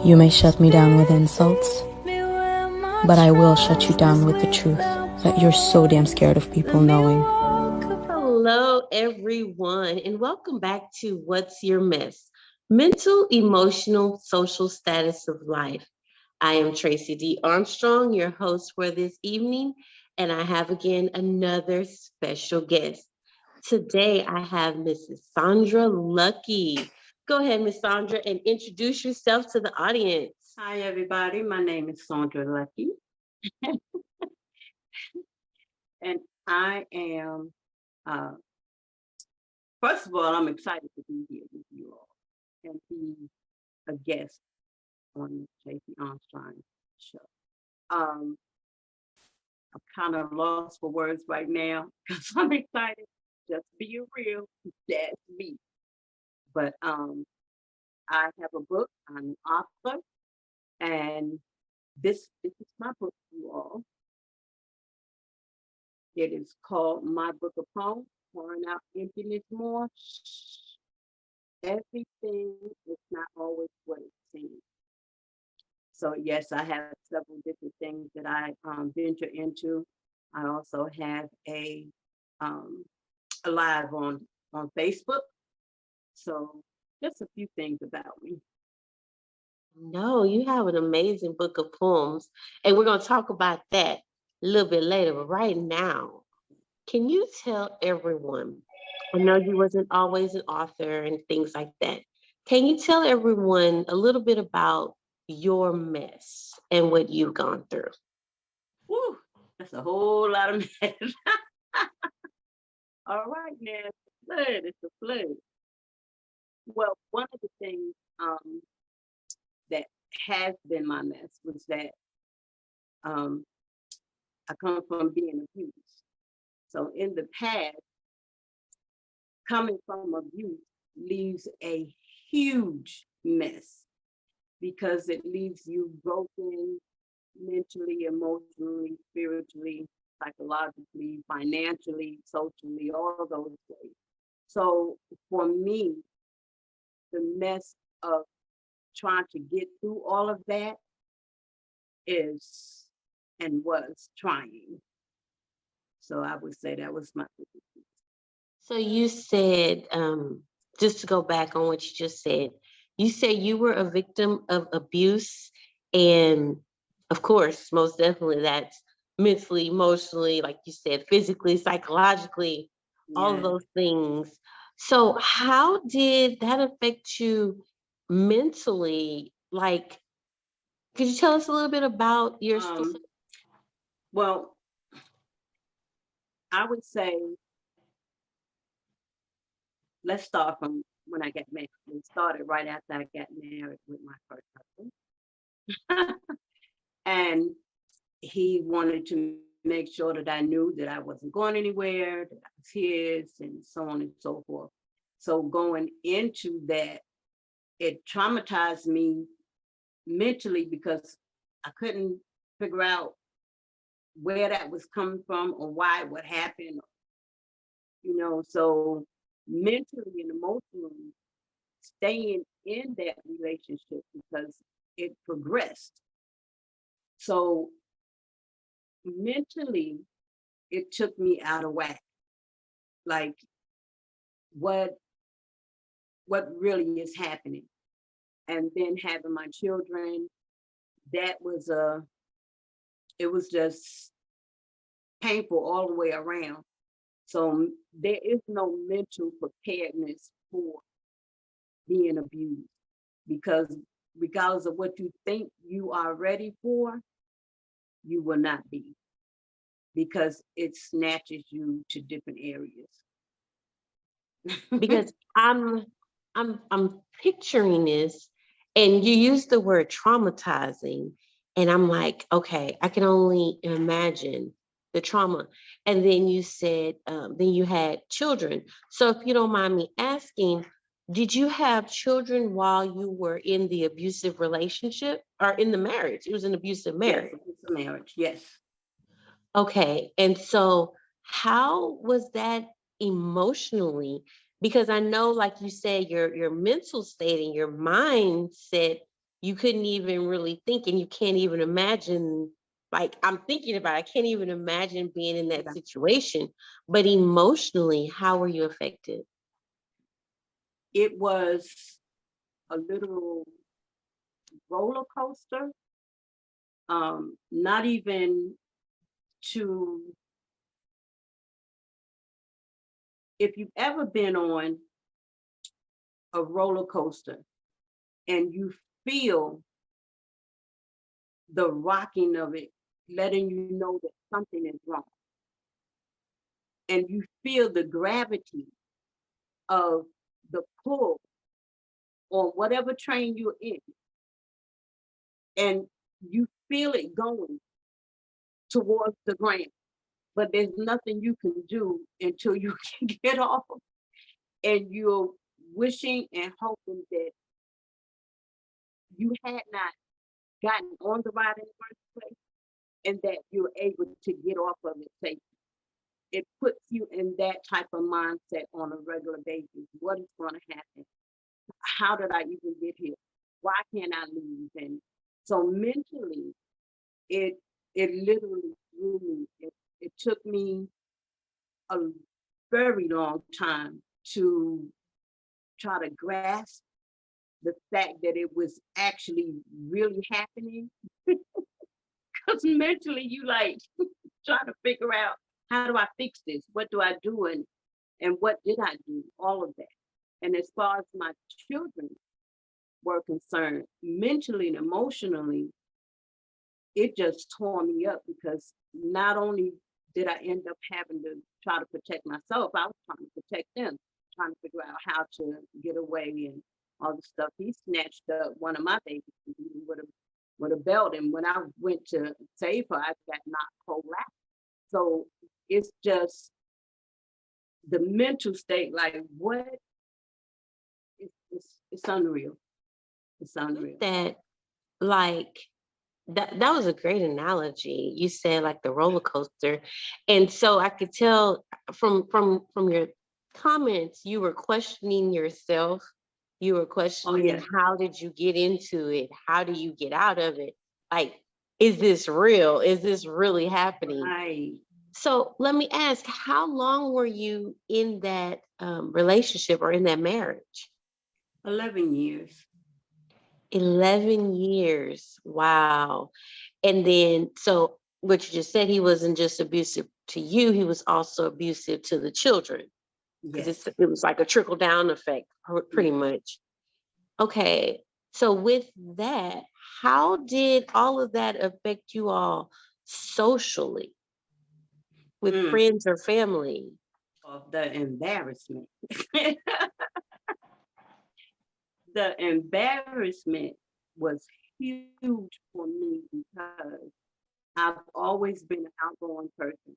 You may shut me down with insults, but I will shut you down with the truth that you're so damn scared of people knowing. Hello, everyone, and welcome back to What's Your Mess? Mental, Emotional, Social Status of Life. I am Tracey D Armstrong, your host for this evening, and I have again another special guest. Today, I have Mrs. Sandra Luckey. Go ahead, Miss Sandra, and introduce yourself to the audience. Hi, everybody. My name is Sandra Luckey, and I am, uh, first of all, I'm excited to be here with you all and be a guest on Tracey Armstrong's show. Um, I'm kind of lost for words right now because I'm excited. Just being real, that's me. But I have a book. I'm an author, and this is my book, you all. It is called My Book of Poems, Pouring Out Emptiness More. Everything is not always what it seems. So yes, I have several different things that I venture into. I also have a live on Facebook. So just a few things about me. No, you have an amazing book of poems, and we're going to talk about that a little bit later. But right now, can you tell everyone? I know you wasn't always an author and things like that. Can you tell everyone a little bit about your mess and what you've gone through? Woo, that's a whole lot of mess. All right, now it's a flood. It's a flood. Well, one of the things that has been my mess was that um, I come from being abused. So in the past, coming from abuse leaves a huge mess because it leaves you broken mentally, emotionally, spiritually, psychologically, financially, socially, all of those ways. So for me, the mess of trying to get through all of that is and was trying. So I would say that was my. So you said, just to go back on what you just said, you said you were a victim of abuse, and of course, most definitely that's mentally, emotionally, like you said, physically, psychologically, all of Yeah. those things. So how did that affect you mentally? Like, could you tell us a little bit about your specific? Well, I would say let's start from when I got married. It started right after I got married with my first husband. And he wanted to make sure that I knew that I wasn't going anywhere, that I was his, and so on and so forth. So going into that, it traumatized me mentally because I couldn't figure out where that was coming from or why it would happen, so mentally and emotionally staying in that relationship because it progressed. So mentally, it took me out of whack. Like what really is happening. And then having my children, that was it was just painful all the way around. So there is no mental preparedness for being abused because regardless of what you think you are ready for, you will not be because it snatches you to different areas. Because I'm picturing this, and you use the word traumatizing, and I'm like, okay, I can only imagine the trauma. And then you said, then you had children. So if you don't mind me asking, did you have children while you were in the abusive relationship or in the marriage? It was an abusive marriage. Yes, it's a marriage. Yes. Okay. And so how was that emotionally? Because I know, like you said, your mental state and your mindset you couldn't even really think, and you can't even imagine. Like, I'm thinking about it, I can't even imagine being in that situation. But emotionally, how were you affected? It was a little roller coaster. Not even to, if you've ever been on a roller coaster and you feel the rocking of it, letting you know that something is wrong, and you feel the gravity of the pull on whatever train you're in, and you feel it going towards the ground, but there's nothing you can do until you can get off, and you're wishing and hoping that you had not gotten on the ride in the first place, and that you're able to get off of it safely. It puts you in that type of mindset on a regular basis. What is going to happen? How did I even get here? Why can't I leave? And so mentally, it literally threw me. It took me a very long time to try to grasp the fact that it was actually really happening. Because mentally, you like trying to figure out, how do I fix this? What do I do? And what did I do? All of that. And as far as my children were concerned, mentally and emotionally, it just tore me up, because not only did I end up having to try to protect myself, I was trying to protect them, trying to figure out how to get away and all the stuff. He snatched up one of my babies with a belt, and when I went to save her, I got knocked cold out. So it's just the mental state, like what? It's unreal. It's unreal. That, like, that was a great analogy. You said like the roller coaster. And so I could tell from your comments, you were questioning yourself. You were Oh questioning, yeah, how did you get into it? How do you get out of it? Like, is this real? Is this really happening? right. So let me ask, how long were you in that relationship or in that marriage? 11 years. 11 years. Wow. And then, so what you just said, he wasn't just abusive to you, he was also abusive to the children, because Yes. it was like a trickle down effect, pretty Yes. much. Okay. So with that, how did all of that affect you all socially, with Mm. friends or family? Of the embarrassment. The embarrassment was huge for me, because I've always been an outgoing person.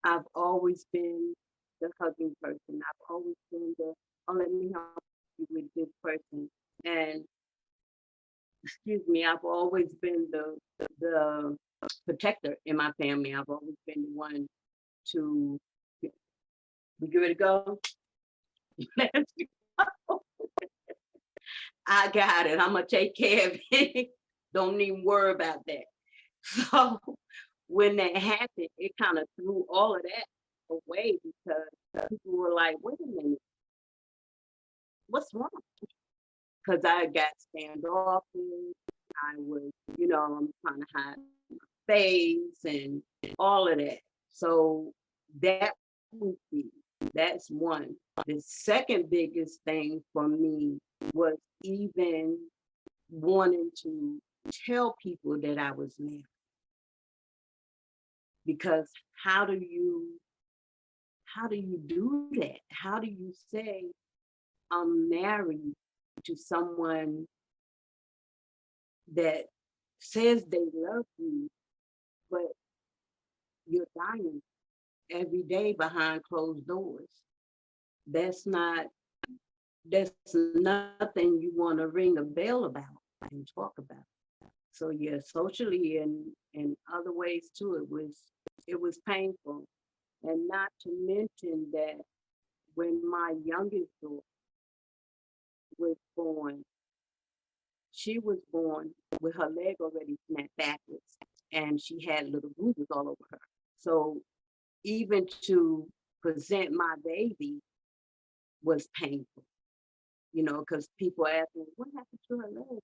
I've always been the hugging person. I've always been the, oh, let me help you with this person. And excuse me, I've always been the protector in my family. I've always been the one to, we get ready to go. Let's go. I got it. I'm gonna take care of it. Don't even worry about that. So when that happened, it kind of threw all of that away, because people were like, wait a minute, what's wrong? Because I got standoffish. I was, I'm trying to hide my face and all of that. So that would be, that's one. The second biggest thing for me was even wanting to tell people that I was married. Because how do you do that? How do you say I'm married to someone that says they love you, but you're dying every day behind closed doors? That's not, that's nothing you want to ring a bell about and talk about. So yeah, socially and in other ways too, it was painful. And not to mention that when my youngest daughter was born, she was born with her leg already snapped backwards, and she had little bruises all over her. So even to present my baby was painful, because people ask me, what happened to her leg?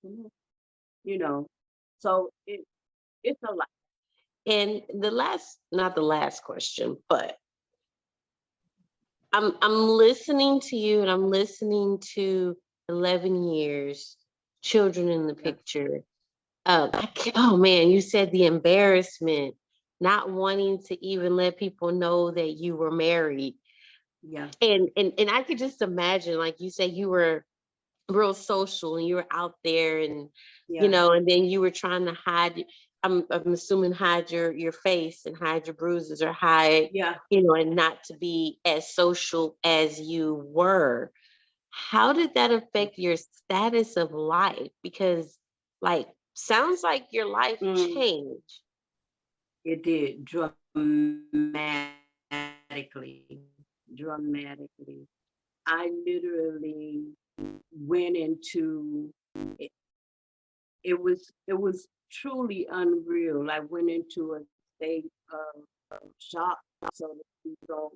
You know, so it's a lot. And not the last question, but I'm listening to you and I'm listening to 11 years, children in the Yeah. picture. Oh man, you said the embarrassment, not wanting to even let people know that you were married. Yeah. And I could just imagine, like you said, you were real social and you were out there and Yeah. and then you were trying to hide. I'm assuming hide your face and hide your bruises or hide, Yeah. and not to be as social as you were. How did that affect your status of life? Because like sounds like your life Mm, changed. it did dramatically. Dramatically. I literally went into it. It was truly unreal. I went into a state of shock, so to speak. So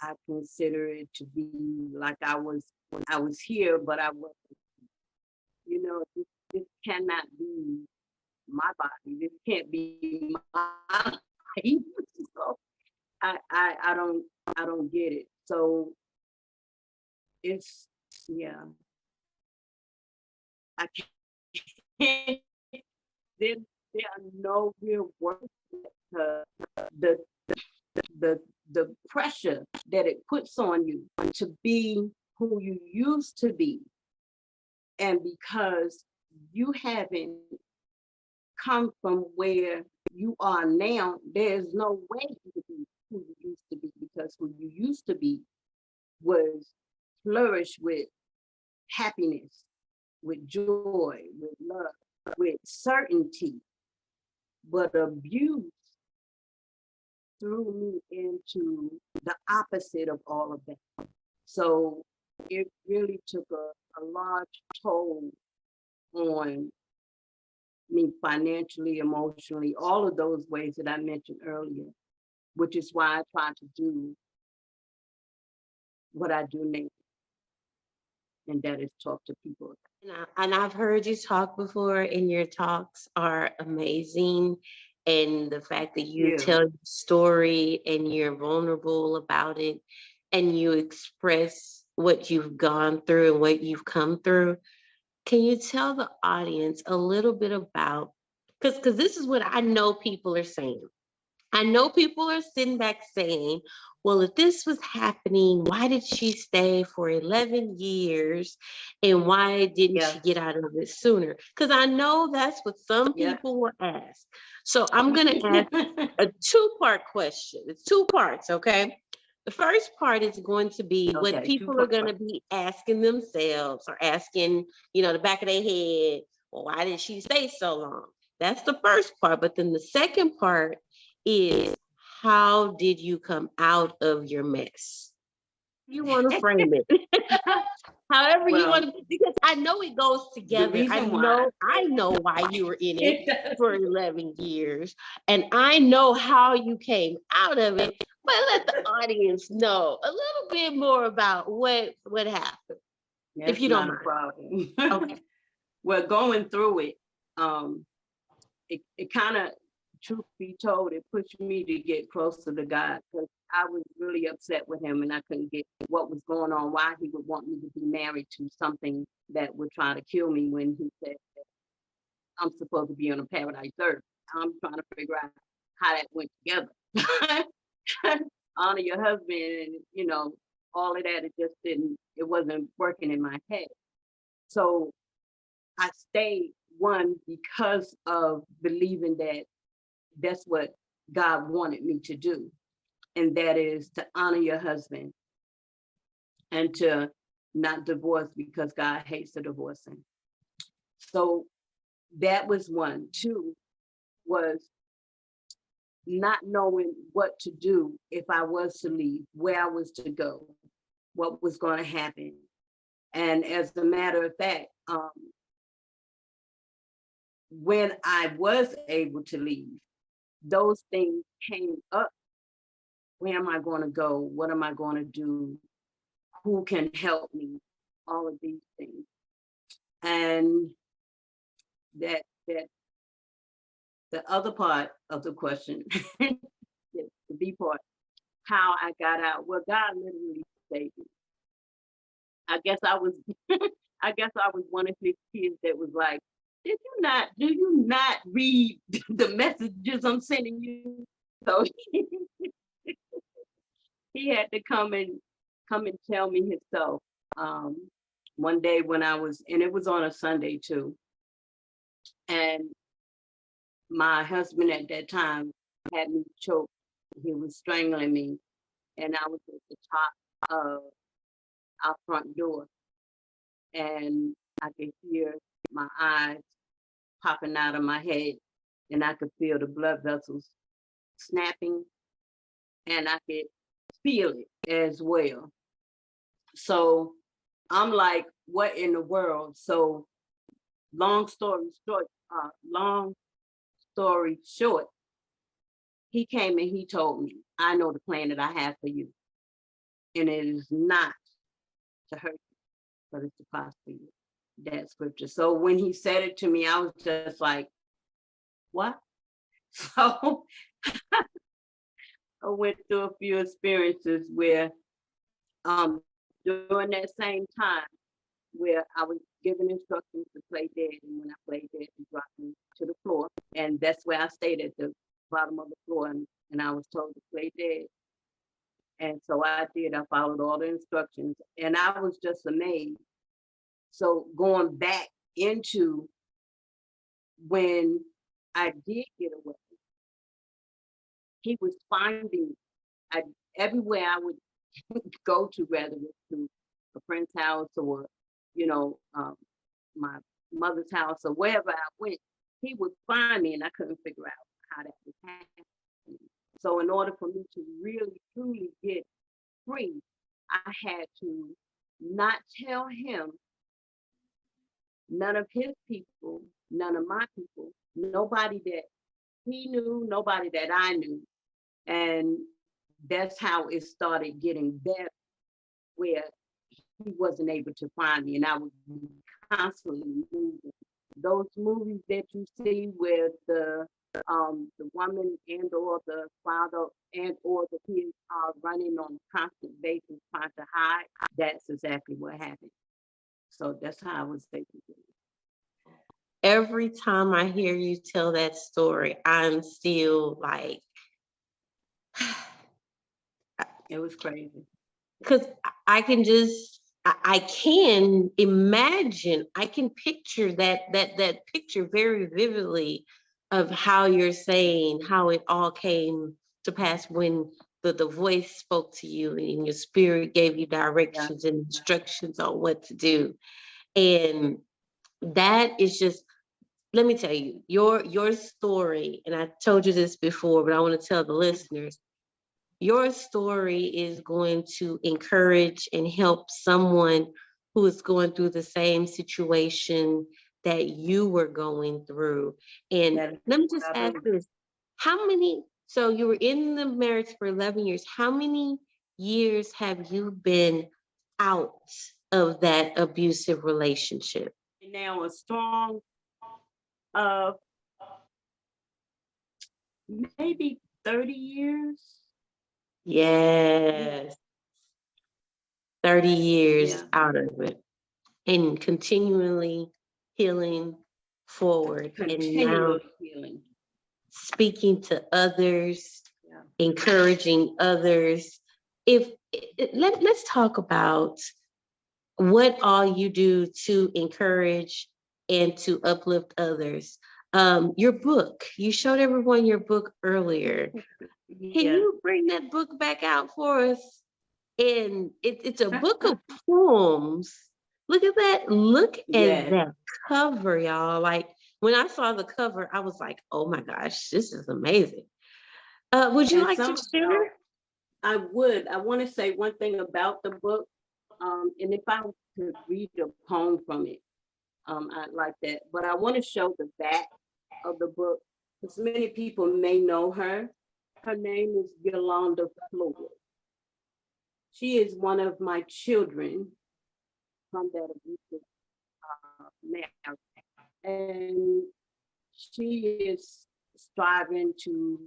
I consider it to be like I was here, but I wasn't. This cannot be my body. This can't be my life. So I don't get it. So it's yeah. I can't. There, there are no real words. Uh, the the the pressure that it puts on you to be who you used to be, and because you haven't come from where you are now, there's no way you could be who you used to be, because who you used to be was flourished with happiness, with joy, with love, with certainty. But abuse threw me into the opposite of all of that. So it really took a large toll on me financially, emotionally, all of those ways that I mentioned earlier, which is why I try to do what I do now, and that is talk to people. And I've heard you talk before, and your talks are amazing. And the fact that you Yeah. tell your story and you're vulnerable about it and you express what you've gone through and what you've come through. Can you tell the audience a little bit about, because this is what I know people are saying. I know people are sitting back saying, well, if this was happening, why did she stay for 11 years? And why didn't Yeah. she get out of it sooner? Because I know that's what some Yeah. people will ask. So I'm going to ask a two-part question. It's two parts, okay? The first part is going to be what Okay. people are going to be asking themselves or asking, the back of their head, well, why did she stay so long? That's the first part. But then the second part is, how did you come out of your mess? You want to frame it. However you want Well, to, because I know it goes the together. I reason why know, I know why you were in it it does. for 11 years. And I know how you came out of it. But let the audience know a little bit more about what happened, if That's you don't not a mind. problem. Okay. Well, going through it, um, it kind of, truth be told, it pushed me to get closer to God, because I was really upset with him and I couldn't get what was going on, why he would want me to be married to something that would try to kill me, when he said that I'm supposed to be on a paradise earth. I'm trying to figure out how that went together. Honor your husband, and all of that. It wasn't working in my head. So I stayed, one, because of believing that that's what God wanted me to do. And that is to honor your husband and to not divorce, because God hates the divorcing. So that was one. Two was not knowing what to do if I was to leave, where I was to go, what was going to happen. And as a matter of fact, when I was able to leave, those things came up. Where am I going to go? What am I going to do? Who can help me? All of these things. And that the other part of the question, the B part, how I got out. Well, God literally saved me. I guess I was I guess I was one of his kids that was like, do you not read the messages I'm sending you? So he had to come and tell me himself. One day when and it was on a Sunday too. And my husband at that time had me choked. He was strangling me, and I was at the top of our front door, and I could hear my eyes popping out of my head, and I could feel the blood vessels snapping, and I could feel it as well. So I'm like, what in the world? So long story short, he came and he told me, I know the plan that I have for you. And it is not to hurt you, but it's to prosper you. That scripture. So when he said it to me, I was just like, what? So I went through a few experiences where during that same time where I was given instructions to play dead, and when I played dead, he dropped me to the floor. And that's where I stayed, at the bottom of the floor, and I was told to play dead. And so I did. I followed all the instructions, and I was just amazed. So going back into when I did get away, he was finding me. Everywhere I would go to, whether it was to a friend's house or, my mother's house or wherever I went, he would find me, and I couldn't figure out how that was happening. So in order for me to really, truly get free, I had to not tell him, none of his people, none of my people, nobody that he knew, nobody that I knew. And that's how it started getting better, where he wasn't able to find me, and I was constantly moving. Those movies that you see with the woman and or the father and or the kids are running on a constant basis trying to hide, that's exactly what happened. So that's how I was thinking. Every time I hear you tell that story, I'm still like, it was crazy. Because I can imagine, I can picture that picture very vividly of how you're saying how it all came to pass when the voice spoke to you and your spirit gave you directions and instructions on what to do. And that is just, let me tell you, your story, and I told you this before, but I want to tell the listeners, your story is going to encourage and help someone who is going through the same situation that you were going through. And let me just ask this, so you were in the marriage for 11 years. How many years have you been out of that abusive relationship? Now a strong, maybe 30 years. Yes. 30 years out of it, and continually healing forward. And now healing. Speaking to others, encouraging others. Let's talk about what all you do to encourage and to uplift others. Your book, you showed everyone your book earlier. Can you bring that book back out for us? And it's a book of poems. Look at that. Look at that cover, y'all. Like, when I saw the cover, I was like, oh my gosh, this is amazing. Would you like to share? I would. I want to say one thing about the book. And if I could read a poem from it, I like that. But I want to show the back of the book because many people may know her. Her name is Yolanda Floyd. She is one of my children from that abusive marriage. And she is striving to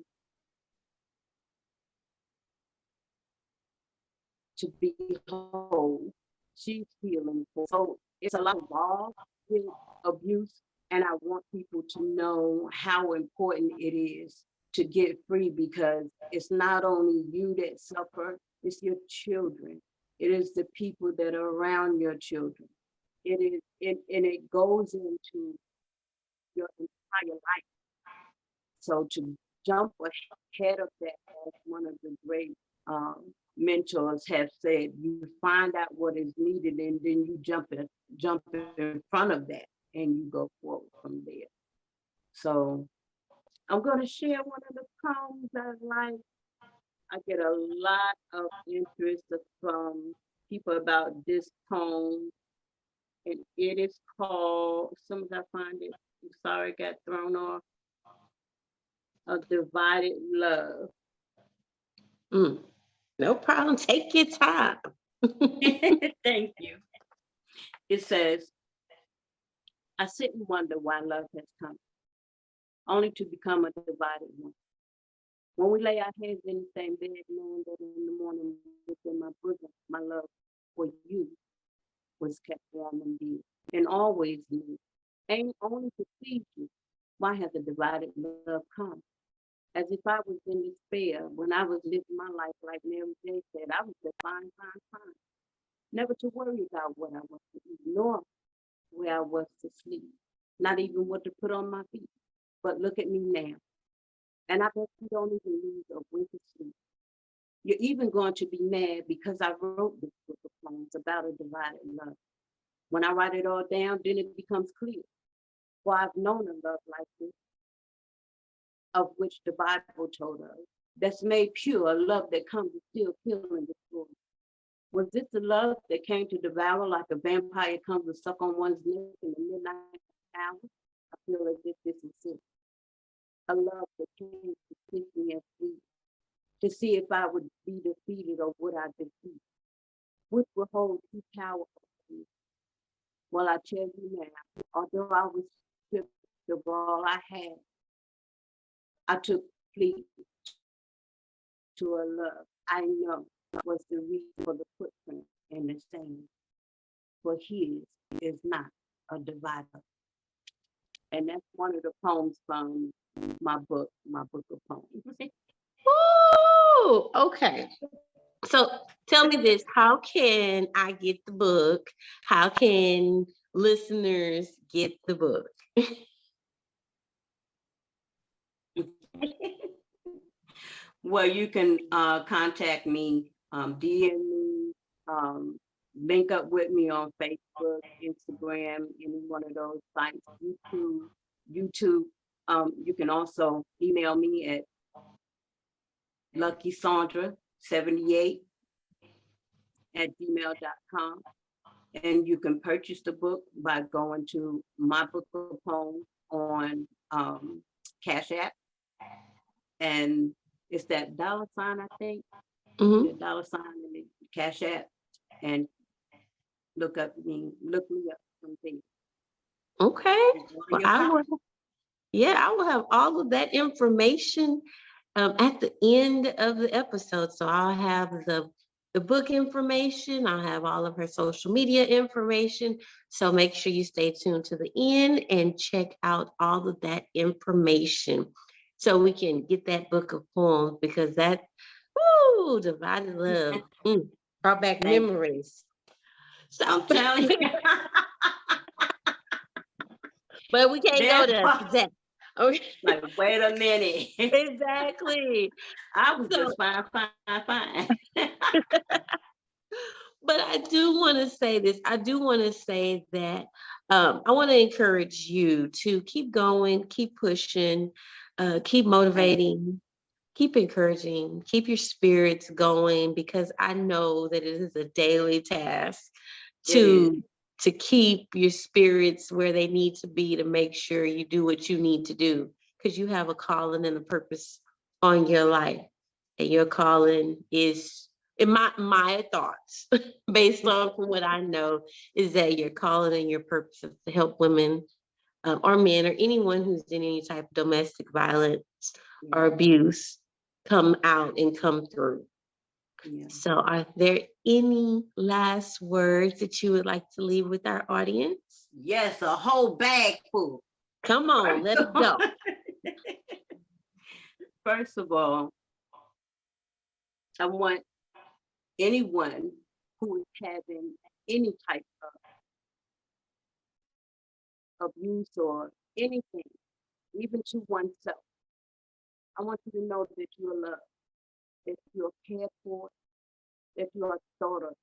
be whole. She's healing. So it's a lot involved with abuse. And I want people to know how important it is to get free because it's not only you that suffer, it's your children. It is the people that are around your children. And it goes into your entire life. So to jump ahead of that, as one of the great mentors have said, you find out what is needed and then you jump in front of that and you go forward from there. So I'm going to share one of the poems I like. I get a lot of interest from people about this poem, and it is called, as soon as I find it, I'm sorry, it got thrown off, A Divided Love. No problem. Take your time. Thank you. It says, I sit and wonder why love has come, only to become a divided one. When we lay our heads in the same bed, knowing that in the morning within my bosom, my love for you was kept warm and dear, and always new. Ain't only to please you, why has a divided love come? As if I was in despair when I was living my life like Mary J. said, I was just fine. Never to worry about what I was to eat, nor where I was to sleep, not even what to put on my feet. But look at me now. And I bet you don't even lose a wink of sleep. You're even going to be mad because I wrote this book of poems about a divided love. When I write it all down, then it becomes clear. For I've known a love like this, of which the Bible told us, that's made pure, a love that comes to still kill and destroy. Was this the love that came to devour like a vampire comes to suck on one's neck in the midnight hour? I feel as if this is it. A love that came to kiss me and sleep, to see if I would be defeated or would I defeat, which will hold true power over me. Well, I tell you now, although I was stripped of all I had, I took plea to a love I know was the reason for the footprint in the sand. For his is not a divider. And that's one of the poems from my book of poems. Ooh, okay. So tell me this, how can I get the book? How can listeners get the book? Well, you can contact me, DM me, link up with me on Facebook, Instagram, any one of those sites, YouTube. You can also email me at luckysandra78@gmail.com. And you can purchase the book by going to my book of poems on Cash App. And it's that $, I think, the $, and the Cash App, and look me up from there. Okay. Well, I will have all of that information at the end of the episode. So I'll have the book information. I'll have all of her social media information. So make sure you stay tuned to the end and check out all of that information so we can get that book of poems, because that, woo, divided love, brought back memories. So I'm telling you. But we can't go there today. Okay. Like, wait a minute. Exactly. I was just fine. But I do want to say this. I do want to say that I want to encourage you to keep going, keep pushing, keep motivating, keep encouraging, keep your spirits going, because I know that it is a daily task to to keep your spirits where they need to be to make sure you do what you need to do, because you have a calling and a purpose on your life. And your calling is, in my thoughts, based on from what I know, is that your calling and your purpose is to help women or men or anyone who's in any type of domestic violence or abuse come out and come through. Yeah. So are there any last words that you would like to leave with our audience? Yes, a whole bag full. Come on, let's go. First of all, I want anyone who is having any type of abuse or anything, even to oneself, I want you to know that you are loved, that you are cared for, that you are thought of,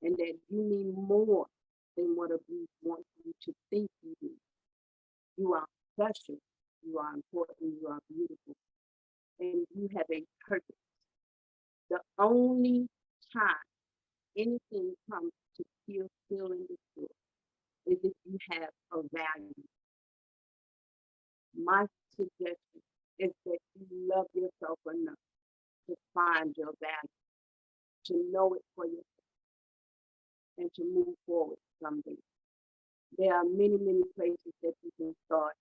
and that you mean more than what abuse wants you to think you do. You are special, you are important, you are beautiful, and you have a purpose. The only time anything comes to feel and destroy is if you have a value. My suggestion is that you love yourself enough to find your value, to know it for yourself, and to move forward someday. There are many, many places that you can start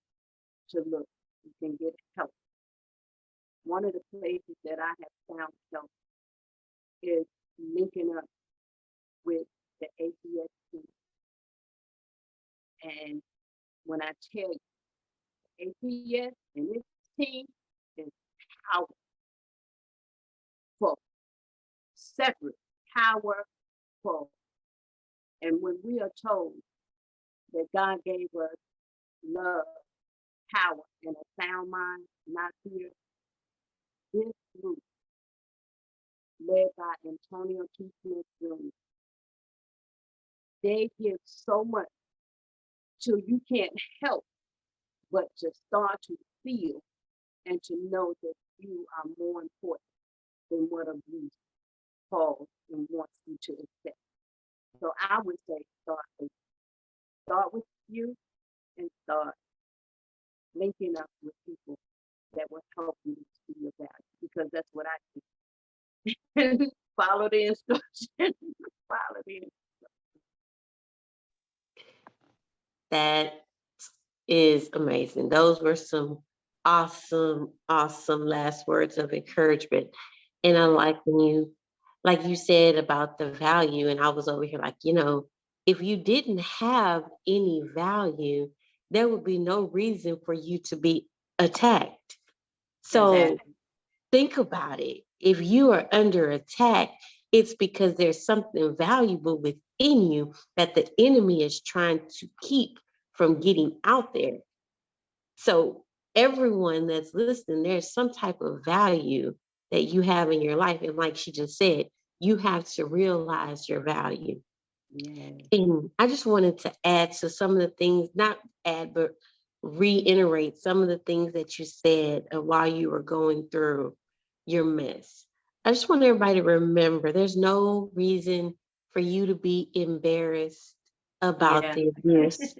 to look. You can get help. One of the places that I have found help is linking up with the APS team. And when I tell you, APS and this team is powerful, separate, powerful. And when we are told that God gave us love, power, and a sound mind, not fear, this group, led by Antonio T. Smith Jr., they give so much till you can't help but to start to feel and to know that you are more important than what abuse calls and wants you to accept. So I would say start with you and start linking up with people that will help you to see your value, because that's what I do. Follow the instructions. Follow the instructions. That is amazing. Those were some awesome, awesome last words of encouragement. And I like you said about the value, and I was over here like, if you didn't have any value, there would be no reason for you to be attacked. So Exactly. think about it. If you are under attack, it's because there's something valuable within you that the enemy is trying to keep from getting out there. So everyone that's listening, there's some type of value that you have in your life. And like she just said, you have to realize your value. Yeah. And I just wanted to add to some of the things, not add, but reiterate some of the things that you said while you were going through your mess. I just want everybody to remember there's no reason for you to be embarrassed about the abuse.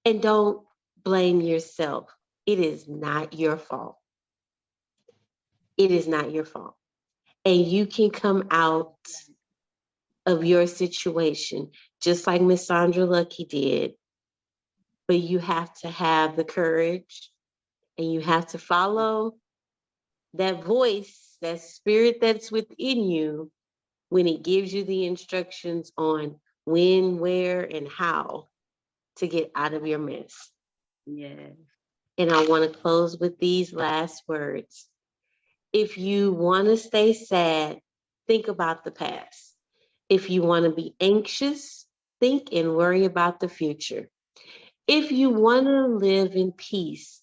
And don't blame yourself. It is not your fault. It is not your fault. And you can come out of your situation just like Miss Sandra Luckey did. But you have to have the courage and you have to follow that voice, that spirit that's within you when it gives you the instructions on when, where, and how to get out of your mess. Yeah. And I want to close with these last words. If you want to stay sad, think about the past. If you want to be anxious, think and worry about the future. If you want to live in peace,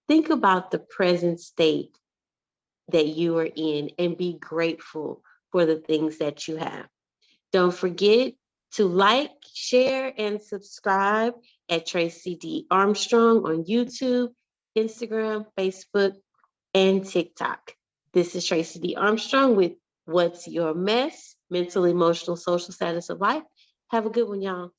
think about the present state that you are in and be grateful for the things that you have. Don't forget to like, share, and subscribe at Tracey D Armstrong on YouTube, Instagram, Facebook, and TikTok. This is Tracey D Armstrong with What's Your Mess? Mental, Emotional, Social Status of Life. Have a good one, y'all.